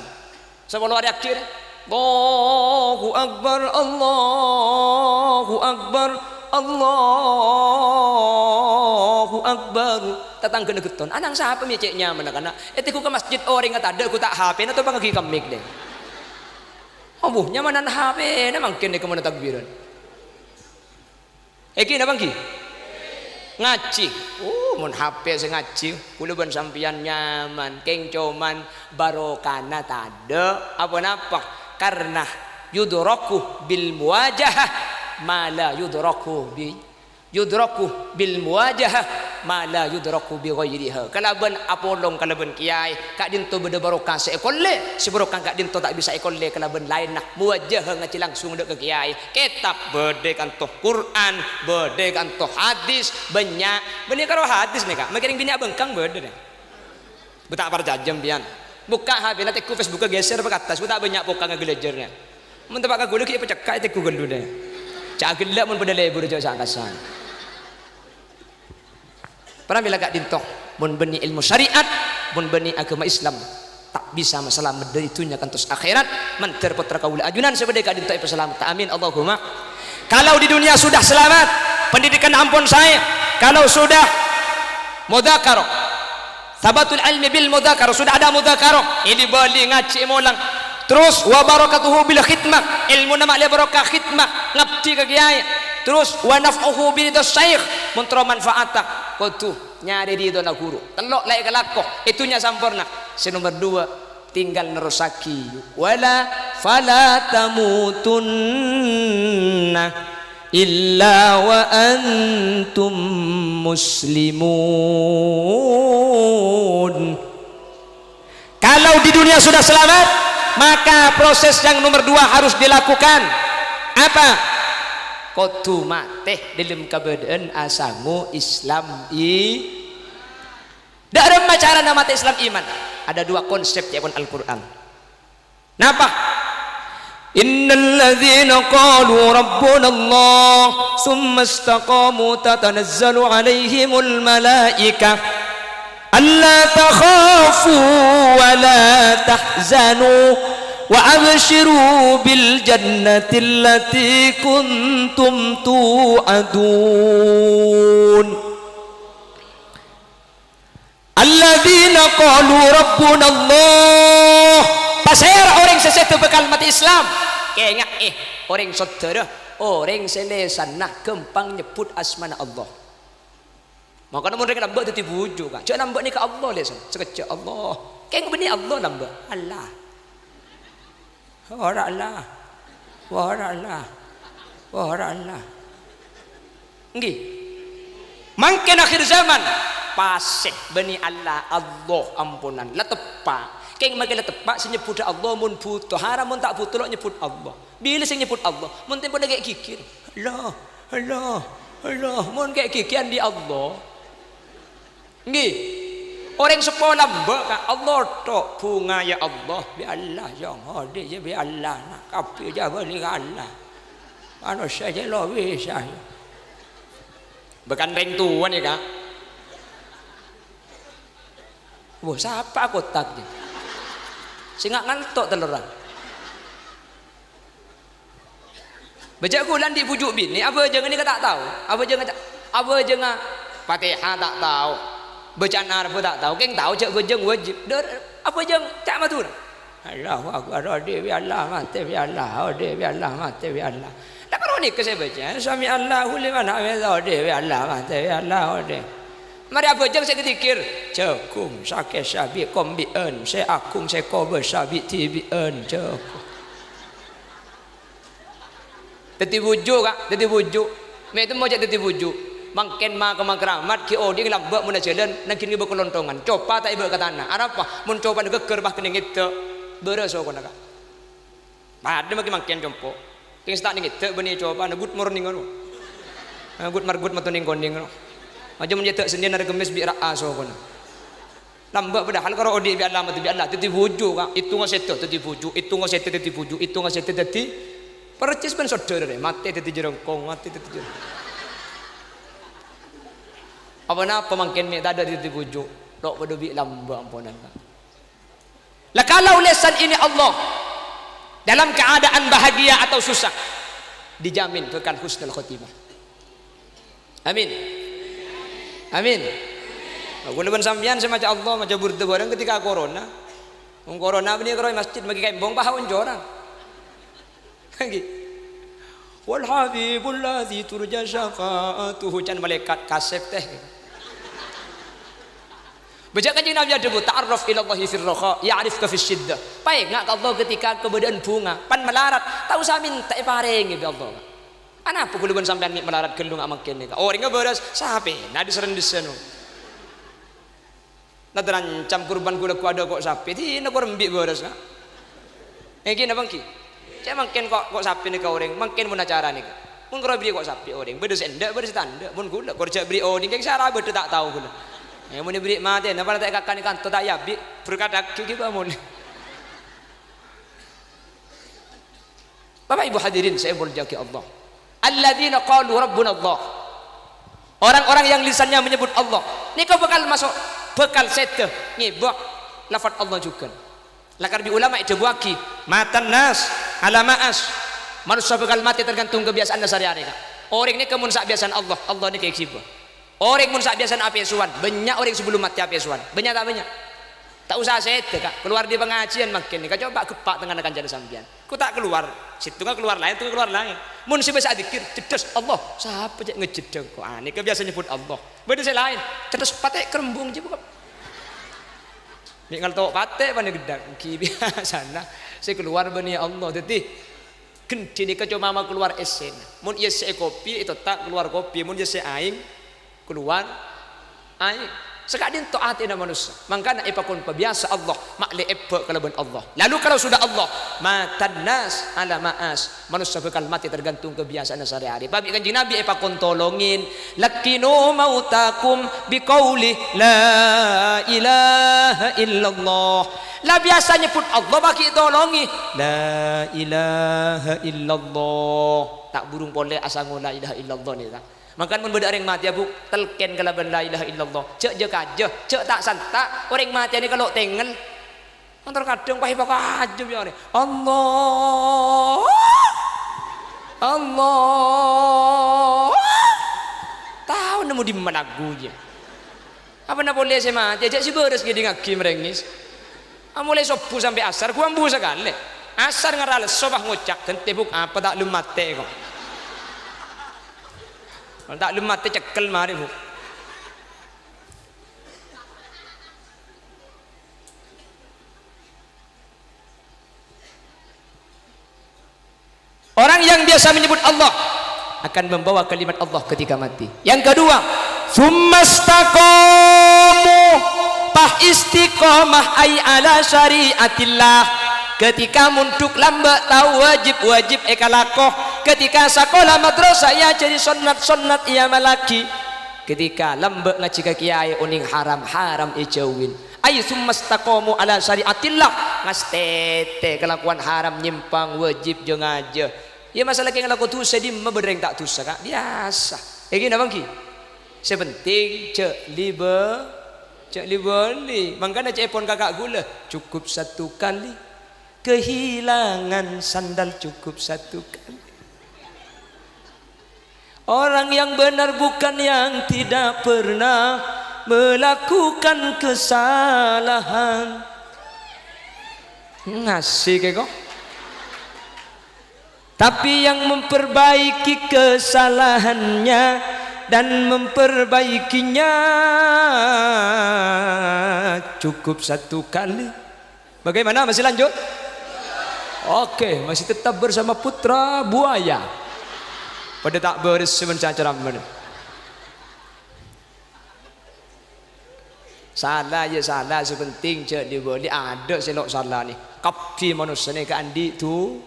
Sebelum hari akhir. Allahu Akbar, Allahu Akbar, Allahu Akbar. Tatang kena geton. Anang siapa meceknya mana kana? Etiku ke masjid orang kata ada aku tak HP atau bang kamik deh. Abuhnya mana HP? Na mungkin dek kemana takbiran. Eki na bangki? Ngaji. Mun HP saya ngaji. Kula ban sampian nyaman, keng coman barokana tade apa-apa karena yudraku bil muwajahah ma la yudraku bil muwajahah ma la yudraku bi ghairiha. Kalaban apolong kalaban kiai kak dinto beda barokah seekolle sebarokah kak dinto tak bisa ekolle kalaban lain nah muwajahah ngaci langsung dek ke kiai kitab bede kantoh Quran bede kantoh hadis banyak benih karo hadis nih kak makiring bini abengkang bede deh betak parjajam pian buka HP nanti ku Facebook geser ke atas betak banyak pokang ngegelejernya mun tepak kagule ki pecekak te ku gendune cak gelak mun pada lebur jauh sakasan. Pernah bila gak dintoh mun beni ilmu syariat mun beni agama Islam tak bisa masalah medai itunya kantos akhirat menter putra kaula ajunan sebede gak dintoh selamat amin Allahumma. Kalau di dunia sudah selamat pendidikan ampun saya kalau sudah mudzakarah sabatul ilmi bil mudzakarah sudah ada mudzakarah ini bali ngaji molang terus wa barakatuhu bil khidmah ilmu nama le barakah khidmah ngabdi ke kiai terus wa naf'uhu bi ridha syekh muntra manfaata kudu nyari ridho na guru telok lae kelako itunya sampurna. Nomor 2 tinggal nerusaki wala fala tamutunna illa wa antum muslimun. Kalau di dunia sudah selamat maka proses yang nomor 2 harus dilakukan apa? Kudu mateh dalam keberadaan asangu Islam dalam cara nama Islam iman ada 2 konsep ya pun Al-Quran. Napa? Innal ladzina qalu rabbuna Allah summa istaqamu tatanazzalu alaihimul malaikah alla takhafu wa la tahzanu wa abshiru bil jannati allati kuntum tu'adun. Alladzina qalu rabbuna Allah pasir orang sesetu bekal mati Islam kayaknya orang saudara orang selesan nah gampang nyebut asmana Allah maka namun mereka nambah itu bujuk kan jangan nambah ni ke Allah lesan sekejap Allah kayak benih Allah nambah Allah wahara Allah wahara Allah wahara Allah nggih mungkin akhir zaman pasih benih Allah Allah ampunan lah tepak kayak makin lah tepak si nyebut Allah mun butuh haram mun tak butuh lo nyebut Allah bila si nyebut Allah mun tempo kayak kikir Allah Allah Allah mun kayak kikiran di Allah nggih orang sekolah mbak kan Allah tok bunga ya Allah bi Allah yang hadi ya bi Allah nak kapi jawa ni Allah manusia je lo bisa bukan reng tuan ya kak wah siapa kotaknya sehingga ngantuk telerang Baca Quran di pujuk bini, apa jangan ni tak tahu. Apa jangan Fatihah tak tahu. Bacaan Arab tak tahu. Keng tahu cak bejeng wajib. Apa jeng cak matur. Allahu akbar, Dewi Allah mati bi Allah, Dewi Allah mati bi Allah. Tak perlu ni ke saya baca. Sami Allahu liman hamida, Dewi Allah mati bi Allah, Dewi. Mari apa jeng saya zikir. Cakum sakit sabi kombien, saya akung saya kober sabi tibien cakum. Teti bujuk kak, teti bujuk. Mek tu mau cak teti bujuk. Mangken ma kemang keramat ki odi ngelambak mun jalan nangkin ibu kelontongan. Coba tak ibu ke tanah. Apa? Mun coba geger bah kening itu. Bereso kono kak. Pada makin mangken jompo. King start ning itu beni coba good morning ngono. Good matuning konding ngono. Aja mun jetek sendiri ada gemes bi raaso kono. Lambak padahal karo odi bi Allah mati bi Allah teti bujuk kak. Itu ngaseto teti bujuk, itu ngaseto teti bujuk, itu ngaseto teti percis ben saudara mati teti jerongkong, mati teti jerongkong. Apa napa mangken mek tak ada teti bujuk. Tok pada bi lambak ampunan kak. Lah kalau lesan ini Allah dalam keadaan bahagia atau susah dijamin kekal husnul khotimah. Amin. Amin. Aku leban sampean semacam Allah macam burda barang ketika corona. Corona ni keroi masjid bagi kembong pahun jorang. Lagi. Wal habibul ladzi turja syafa'atuhu can malaikat kasep teh. Baca kanjeng Nabi ada ta'arraf ila Allah fi ar-raha ya'rifka fi syiddah. Baik ngak Allah ketika keberadaan bunga pan melarat tahu sa minta paring ya Allah. Ana apa kuluban sampean melarat gelung amak kene ka. Orang beres sape na diserendesen. Na terancam kurban kula ku ada kok sapi ti na korembik beres ka. Iki na bangki. Cek mangken kok sapi ni ka orang mangken mun acara ni ka. Mun karo beri kok sapi orang bedes endak bedes tanda mun kula kerja beri orang keng sara bedes tak tahu kula. Mun beri mate napa tak kakak ni kanto tak yabi berkadak ki bangun. Bapak Ibu hadirin saya berjaki Allah. Alladzina qalu rabbuna Allah. Orang-orang yang lisannya menyebut Allah. Ni kau bakal masuk bekal sete ngibak lafaz Allah juga. Lakar bi ulama itu buaki matan nas alamaas. Manusia bakal mati tergantung kebiasaan sehari-hari. Orang ni kemun sak biasaan Allah, Allah ni kayak siapa? Orang mun sak biasaan api suan, banyak orang sebelum mati api suan. Banyak tak banyak? Tak usah sete kak, keluar di pengajian makin ni. Kau coba kepak dengan akan jadi sambian. Ku tak keluar, situ kan keluar lain, tu keluar lain. Mun si bahasa dikir, cedas Allah. Siapa je ngejedeng kau? Ni kebiasaan nyebut Allah. Beda saya lain, cedas patek kerembung je bukan. Ni kalau tahu patek mana gedang, kibiasa nah. Saya keluar bani Allah, jadi kendi ni kau cuma keluar esen. Mun ia se kopi itu tak keluar kopi, mun ia se aing keluar air sekadin taat ina manusia mangkana ipakun biasa Allah makli epek kalaban Allah lalu kalau sudah Allah matan nas ala maas manusia bakal mati tergantung kebiasaan sehari-hari babi kanjeng Nabi ipakun tolongin lakinu mautakum biqauli la ilaha illallah lah biasanya pun Allah bagi tolongi la ilaha illallah tak burung boleh asal la ilaha illallah ni tak. Makan mun beda orang mati abu telken kalau la ilaha illallah. Cek je kaje, cek tak santak. Orang mati ni kalau tengel antar kadang pahi pakaj ya ni. Allah. Allah. Tahu nemu di mana lagunya. Apa nak boleh saya mati? Ajak si beres gini ngaki merengis. Mulai sopu sampai asar, gua ambu sekali. Asar ngarales sobah ngocak, tentebuk apa tak lu mati kok. Kalau tak lemah cekel mari bu. Orang yang biasa menyebut Allah akan membawa kalimat Allah ketika mati. Yang kedua, summastaqamu pah istiqamah ay ala syariatillah. Ketika munduk lambat tahu wajib ekalakoh. Ketika sekolah madrasah ya jadi sunat ia malaki. Ketika lambat ngaji ka kiai uning haram ijauin. Ay summastaqamu ala syariatillah ngastete kelakuan haram nyimpang wajib jeung aja. Ya masalah keng laku dosa di mebedreng tak dosa kak biasa. Iki na bangki. Sepenting cek libeli. Mangkana cek pon kakak gula cukup satu kali. Kehilangan sandal cukup satu kali. Orang yang benar bukan yang tidak pernah melakukan kesalahan. Ngasih kayak kok. Tapi yang memperbaiki kesalahannya dan memperbaikinya cukup satu kali. Bagaimana, masih lanjut? Oke, masih tetap bersama Putra Buaya. Pada tak beres sebenarnya mana. Salah ya salah, sepenting je dia boleh ada selok salah ni. Kapi manusia ni ke andi tu.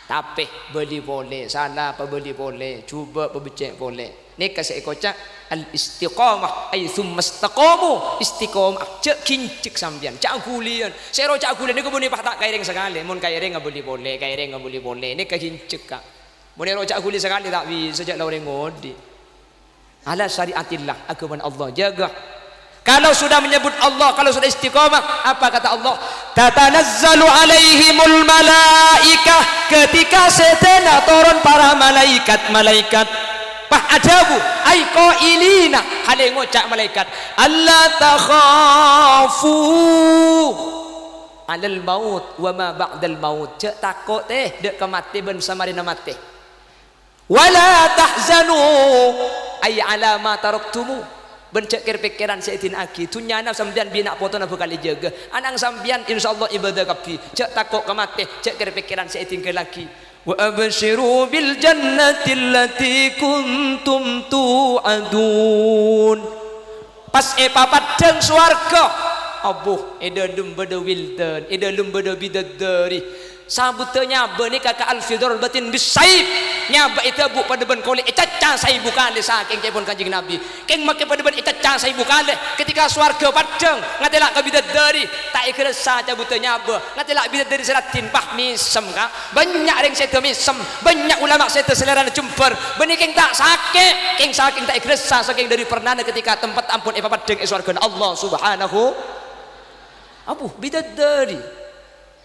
Tapi beli boleh, salah apa beli boleh, cuba perbecek boleh. Ni kasih kocak al-istiqamah ay thumma istaqamu. Istiqamah cak kincik sambian, cak kulian. Sero cak kulian ni ko boleh tak kaireng sekali. Mun kaireng enggak boleh, kaireng enggak boleh. Ni kincik kak. Mun rocak kuli sekali tak bisa sejak orang ngodi. Ala syariatillah, agama Allah jaga. Kalau sudah menyebut Allah, kalau sudah istiqamah, apa kata Allah? Tatanazzalu alaihimul malaikah. Ketika setan turun para malaikat. Fa'ajabu ay qailina, hale ngocak malaikat, alla takhafu alal maut wa ma ba'dal maut. Cak takut dek kemati ben sama dina mati. Wala tahzanu ay ala ma taraktumu. Bencak pikiran setin aki tunyana sambian bina foto na bakal jaga anang sambian insyaallah ibadah kapi cak takut kemati cak pikiran setin ke laki. Wa abshiru bil jannati allati kuntum tu'adun. Pas papadang swarga abuh eda lumbada wildan eda lumbada bidadari sabutnya nyaba ni kakak al-fidor batin bisaib nyaba itu bu pada ben kole caca saya bukan le saking kepon kanjeng Nabi keng make pada ben caca saya bukan le ketika swarga padang ngatelak ka bidadari tak ikresa cabutnya nyaba ngatelak bidadari seratin pah misem ka banyak ring sete misem banyak ulama sete selera jemper benih keng tak sakit keng saking tak ikresa saking dari pernah ketika tempat ampun padang swarga Allah subhanahu abu bidadari.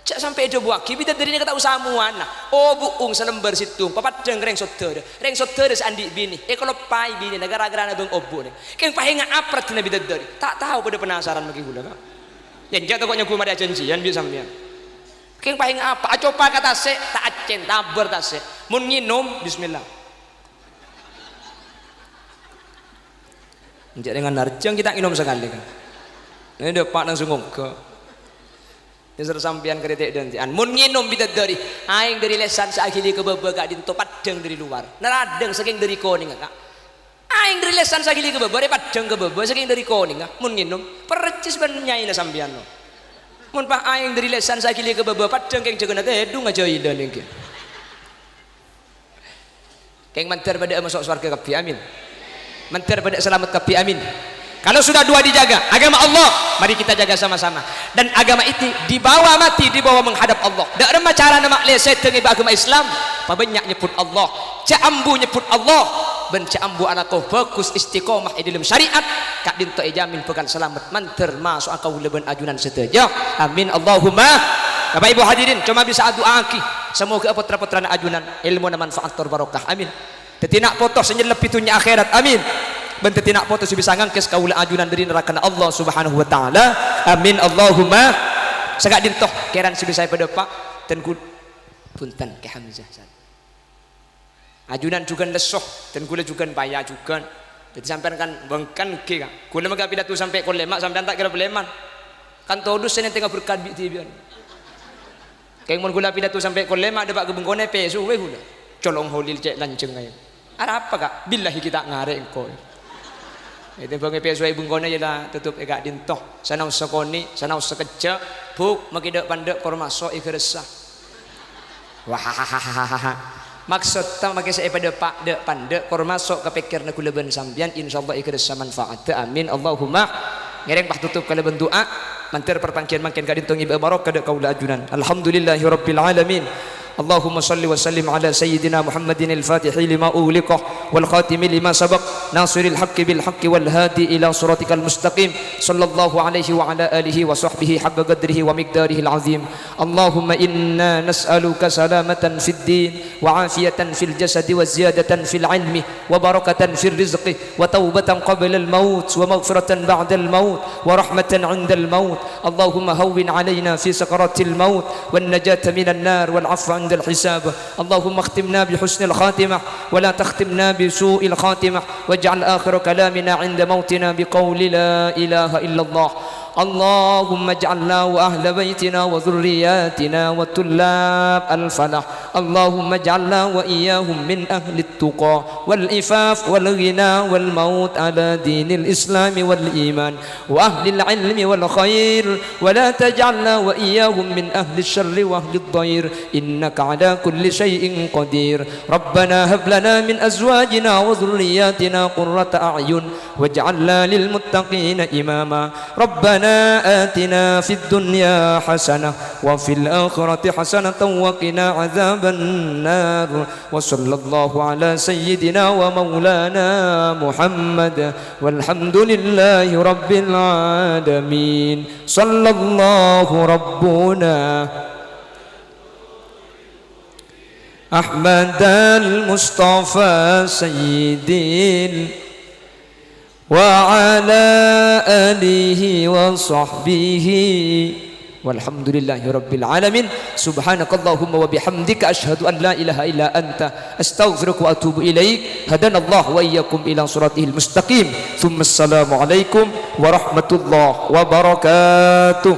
Cak sampai ada buaki bidadari ni kata usaha muana. Oh buung selembar situ. Papadang reng saudara seandi bini. Kalau pai bini negara-negara bang obo ni. Keng pahinga aprat na bidadari. Tak tahu pada penasaran bagi gula kak. Yang jatuh koknya gua ada janjian biasa sampean. Keng pahinga apa? Acopa kata se tak acen tabar tak se. Mun nginum bismillah. Menjak dengan narjang kita minum sekali kan. Ini dapat langsung ke. Yang sampean kritik dan tian mun nginum bidadari aing dari lesan sakili ke baba gak dinto padang dari luar neradeng saking dari koning kak aing dari lesan sakili ke baba padang ke baba saking dari koning mun nginum percis ben nyai la sampean no mun pak aing dari lesan sakili ke baba padang keng jaga nate edung aja idan iki keng mantar pada masuk surga kapi amin mantar pada selamat kapi amin. Kalau sudah dua dijaga agama Allah, mari kita jaga sama-sama. Dan agama itu dibawa mati, dibawa menghadap Allah. Dak ada cara nama leset dengan agama Islam. Banyak nyebut Allah, caambu nyebut Allah, ben caambu anako fokus istiqomah di dalam syariat. Kak dinto jamin pekan selamat manter masuk akau leben ajunan seteja. Amin Allahumma. Bapak Ibu hadirin, cuma bisa doa aki. Semoga putra-putra ajunan ilmu dan manfaat barokah. Amin. Tetinak potos senyelep pitunya akhirat. Amin. Bentuk tidak potos bisa ngangkes kaula ajunan dari neraka Allah subhanahu wa ta'ala. Amin Allahumma. Segak dintoh keran sebisa pada pak dan punten ke Hamzah ajunan juga lesoh dan kula juga payah juga jadi sampai kan bangkan ke kula maka pidato sampai kolema sampai tak kira beleman kan todus sen tengah berkat bi tibian keng mun kula pidato sampai kolema ada pak gebengkone pesu we kula colong holil cek lanceng ayo apa kak billahi kita ngarek engko. Itu bagi pesuai bungkone jelah tutup agak dintoh sanau sekoni sanau sekejap buk makidak pandek kormaso ikhresah wahahahaha maksud tak makai saya pada pak dek pandek kormaso kepikir nak kuleban sambian insyaallah ikhresah manfaat amin Allahumma ngereng pah tutup kalau doa mantir perpangkian makin kadintong ibadah barokah dek kaula ajunan alhamdulillahirabbil alamin Allahumma salli wa sallim ala sayyidina Muhammadin al-fatih lima uliqah والخاتم لما سبق ناصر الحق بالحق والهادي إلى صراطك المستقيم صلى الله عليه وعلى آله وصحبه حق قدره ومقداره العظيم. اللهم إنا نسألك سلامة في الدين وعافية في الجسد وزيادة في العلم وبركة في الرزق وتوبة قبل الموت ومغفرة بعد الموت ورحمة عند الموت. اللهم هون علينا في سكرات الموت والنجاة من النار والعفو عند الحساب. اللهم اختمنا بحسن الخاتمة ولا تختمنا بسوء الخاتمة، واجعل آخر كلامنا عند موتنا بقول لا إله إلا الله. اللهم اجعلنا وأهل بيتنا وذرياتنا وطلاب الفلاح اللهم اجعلنا وإياهم من أهل التقى والإفاف والغنى والموت على دين الإسلام والإيمان وأهل العلم والخير، ولا تجعلنا وإياهم من أهل الشر وأهل الضير، إنك على كل شيء قدير. ربنا هب لنا من أزواجنا وذرياتنا قرة أعين واجعلنا للمتقين إماما. ربنا آتنا في الدنيا حسنة وفي الآخرة حسنة وقنا عذاب النار. وصلى الله على سيدنا ومولانا محمد والحمد لله رب العالمين. صلى الله ربنا أحمد المصطفى سيدين وعلى آله وصحبه والحمد لله رب العالمين. سبحانك اللهم وبحمدك أشهد أن لا إله إلا أنت أستغفرك وأتوب إليك. هدانا الله وإياكم إلى صراطه المستقيم. ثم السلام عليكم ورحمة الله وبركاته.